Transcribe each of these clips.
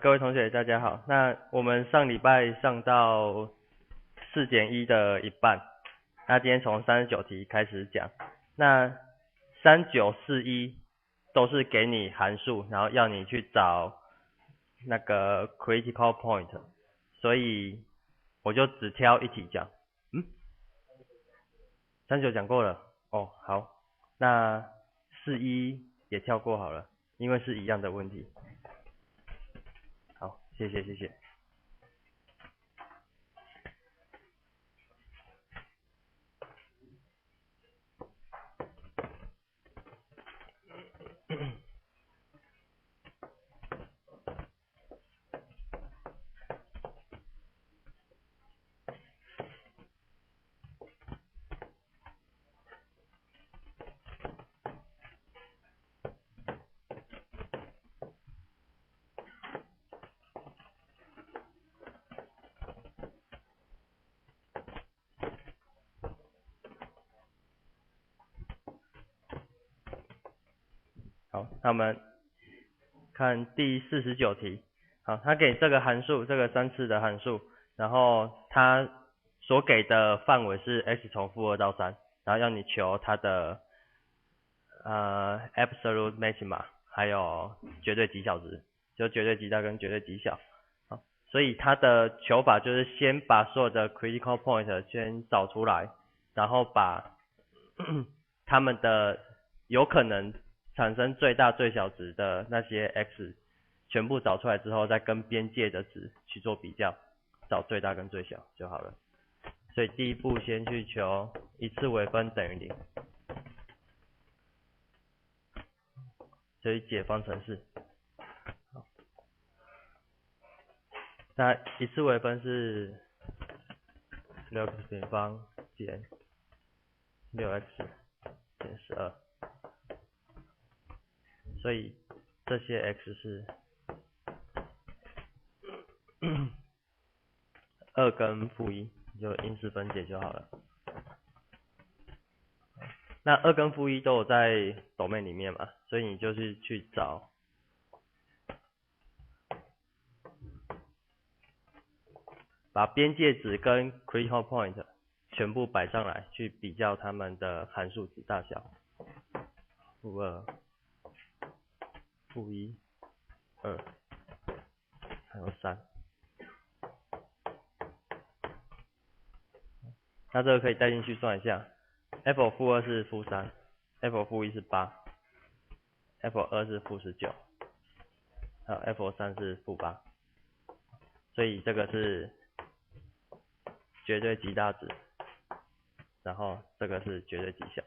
各位同学，大家好。那我们上礼拜上到4减1的一半，那今天从39题开始讲。那3941都是给你函数，然后要你去找那个 critical point，所以我就只挑一题讲。39讲过了。哦，好，那41也跳过好了，因为是一样的问题。好，谢谢。好，那我们看第49题。好，他给这个函数，这个3次的函数，然后他所给的范围是 x 从-2到3，然后要你求它的absolute maxima， 还有绝对极小值，就绝对极大跟绝对极小。好，所以它的求法就是先把所有的 critical point 先找出来，然后把它们的有可能产生最大最小值的那些 x 全部找出来之后，再跟边界的值去做比较，找最大跟最小就好了。所以第一步先去求一次微分等于0，所以解方程式。那一次微分是 6x 平方减 6x 减12，所以这些 x 是2跟-1，就因式分解就好了。那2跟-1都有在 domain 里面嘛，所以你就是去找把边界值跟 critical point 全部摆上来，去比较它们的函数值大小。-2、-1、2，还有3。那这个可以带进去算一下 ，f(-2) 是-3 ，f(-1) 是8，f(2) 是-19，还有 f(3) 是-8，所以这个是绝对极大值，然后这个是绝对极小。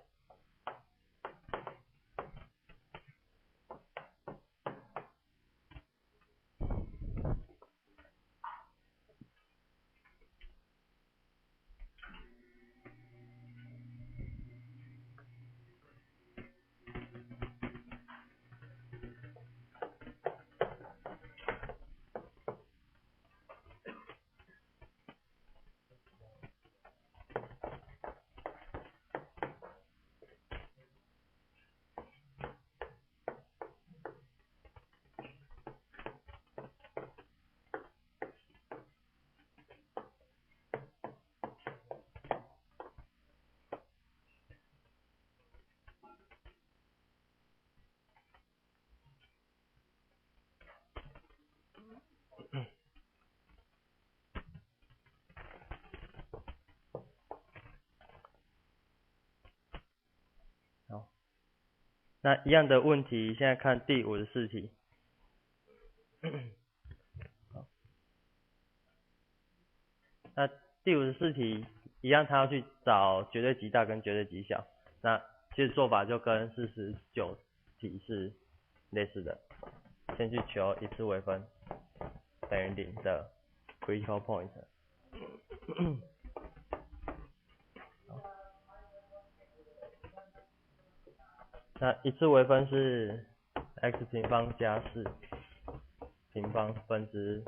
好，那一样的问题，现在看第54题。那第54题一样，他要去找绝对极大跟绝对极小。那其实做法就跟49题是类似的，先去求一次微分等于0的 critical point。那一次微分是 x 平方加4平方分之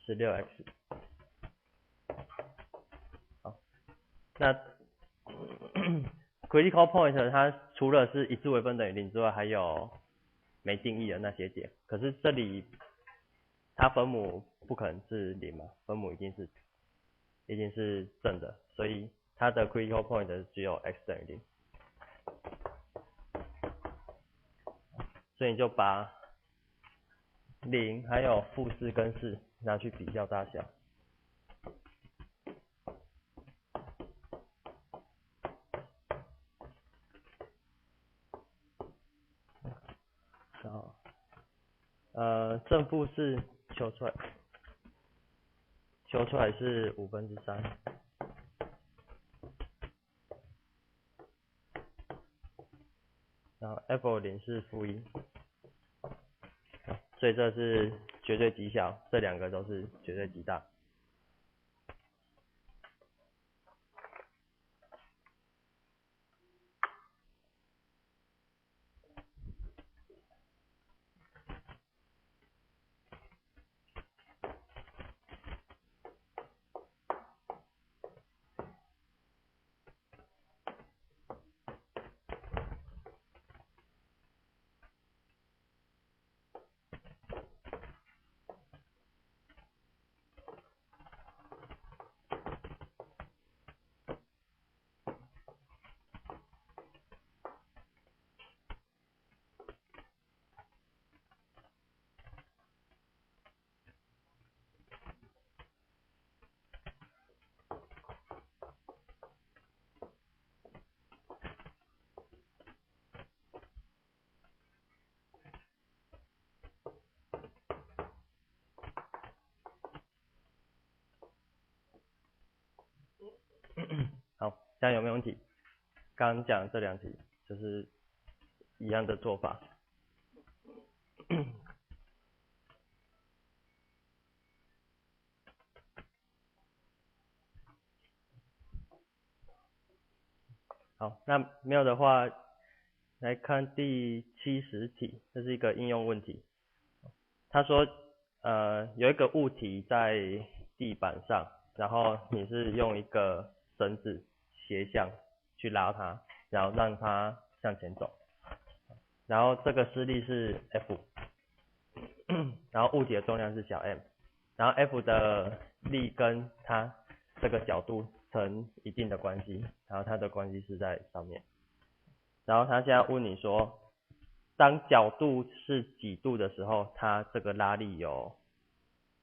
16x。好，那critical point 它除了是一次微分等于0之外，还有没定义的那些点。可是这里它分母不可能是0嘛，分母一定是正的，所以它的 critical point 只有 x 等于0，所以你就把0还有-4跟4拿去比较大小。好，正负4求出来是3/5，然后 f0是-1，所以这是绝对极小，这两个都是绝对极大。好，这样有没有问题？刚刚讲这两题就是一样的做法。好，那没有的话，来看第70题，这是一个应用问题。他说，有一个物体在地板上，然后你是用一个绳子斜向去拉它，然后让它向前走，然后这个施力是 F， 然后物体的重量是小 m， 然后 F 的力跟它这个角度成一定的关系，然后它的关系是在上面，然后他现在问你说，当角度是几度的时候，它这个拉力有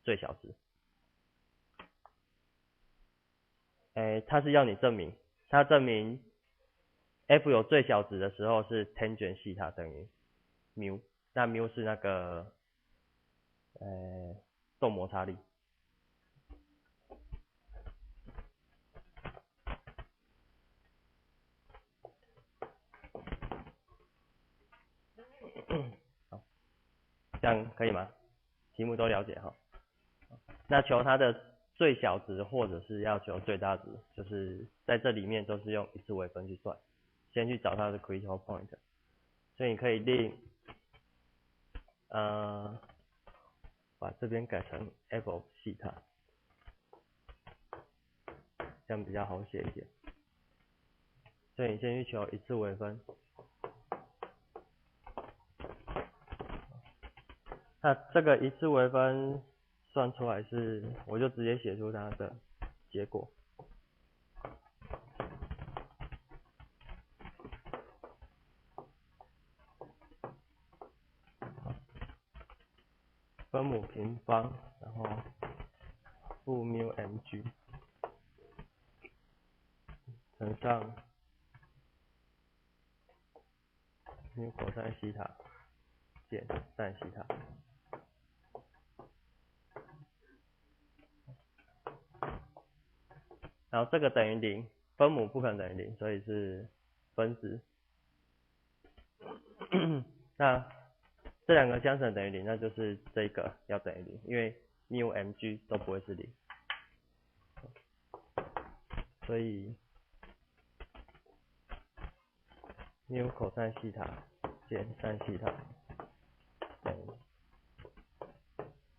最小值。他是要你证明，他证明 F 有最小值的时候是 tangent 西塔等于 μ， 那 μ 是那个动摩擦力。好，这样可以吗？题目都了解哈。那求它的最小值或者是要求最大值，就是在这里面都是用一次微分去算，先去找它的 critical point， 所以你可以令把这边改成 f of 西塔，这样比较好写一点。所以你先去求一次微分，那这个一次微分算出来是，我就直接写出它的结果。分母平方，然后负μ mg乘上μ cos西塔减sin西塔。然后这个等于0，分母不可能等于0，所以是分子。那这两个相乘等于0，那就是这个要等于0，因为μ mg都不会是0，所以μ cos西塔减sin西塔等于，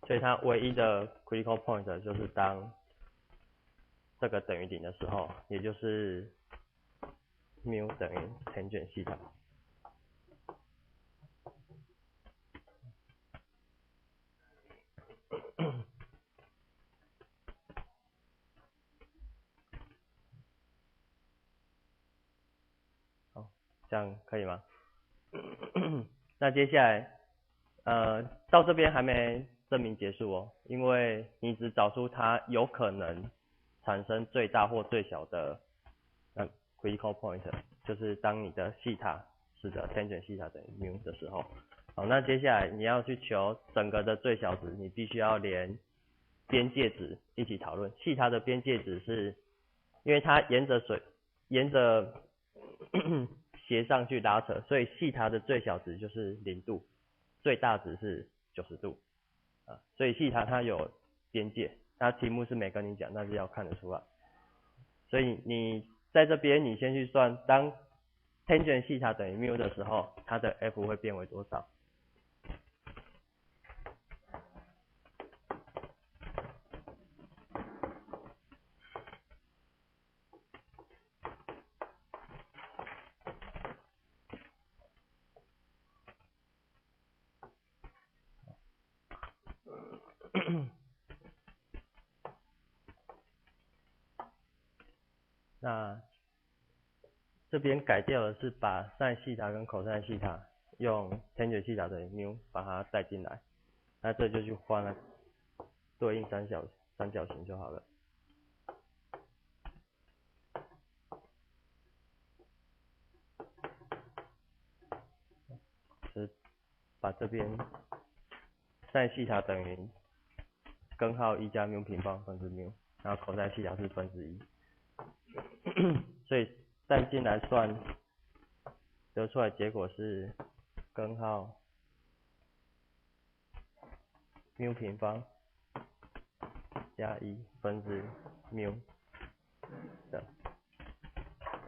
所以它唯一的 critical point 就是当这个等于0的时候，也就是μ等于 tangent 西塔。这样可以吗？那接下来，到这边还没证明结束哦，因为你只找出它有可能产生最大或最小的critical point， 就是当你的西塔是的 tangent 西塔等于 mu 的时候，好，那接下来你要去求整个的最小值，你必须要连边界值一起讨论。西塔的边界值是，因为它沿着斜上去拉扯，所以西塔的最小值就是0度，最大值是90度啊，所以西塔它有边界，那题目是没跟你讲，但是要看得出来。所以你在这边你先去算，当 tangent 西塔等于 mu 的时候，它的 f 会变为多少？那这边改掉的是把 sin 西塔跟 cos 西塔用 tangent 西塔等于 mu 把它带进来，那这就去画那对应三角形就好了。就是把这边 sin 西塔等于根号1加 mu 平方分之 mu， 然后 cos 西塔是分之1，所以带进来算得出来结果是根号 mu 平方加1分之 mu 的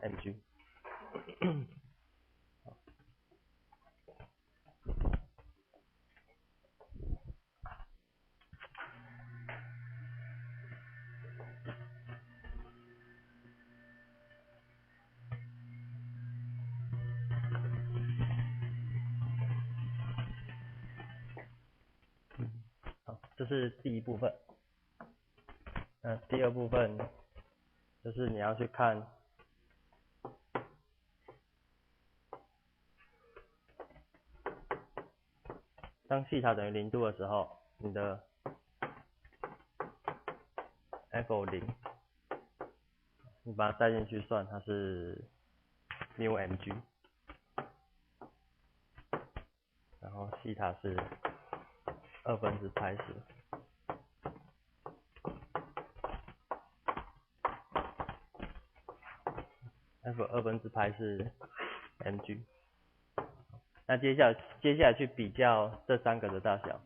mg。好，这是第一部分。第二部分就是你要去看当西塔等于0度的时候，你的 f0， 你把它带进去算，它是 mu mg， 然后西塔是2分之派10。f 2分之派是 mg。那接下来去比较这三个的大小。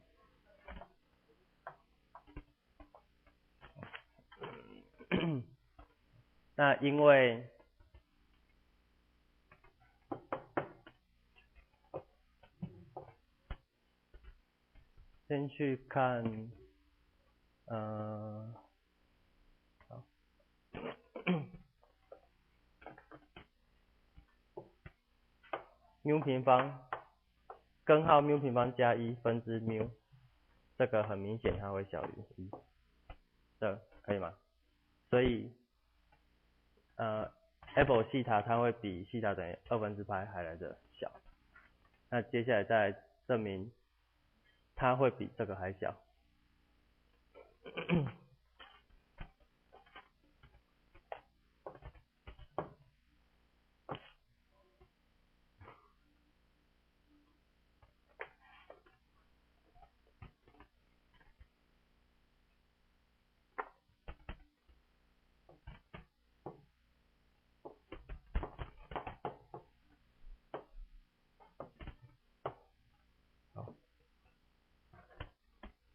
那因为先去看好，mu 平方根号 mu 平方加1分之 mu， 这个很明显它会小于1，这可以吗？所以f 西塔它会比西塔等于2分之派还来的小。那接下来再证明它会比这个还小。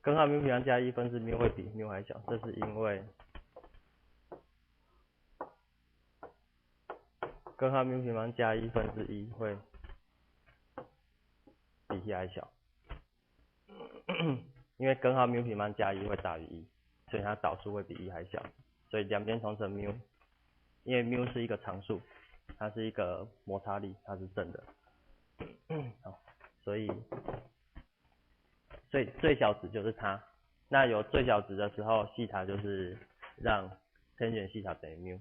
根号 mu 平方加1分之 mu 会比 mu 还小，这是因为根号 mu 平方加1分之1会比 1 还小，因为根号 mu 平方加1会大于1，所以它导数会比1还小，所以两边同乘 mu， 因为 mu 是一个常数，它是一个摩擦力，它是正的，好，所以最小值就是它。那有最小值的时候，西塔就是让 tangent 西塔等于 mu。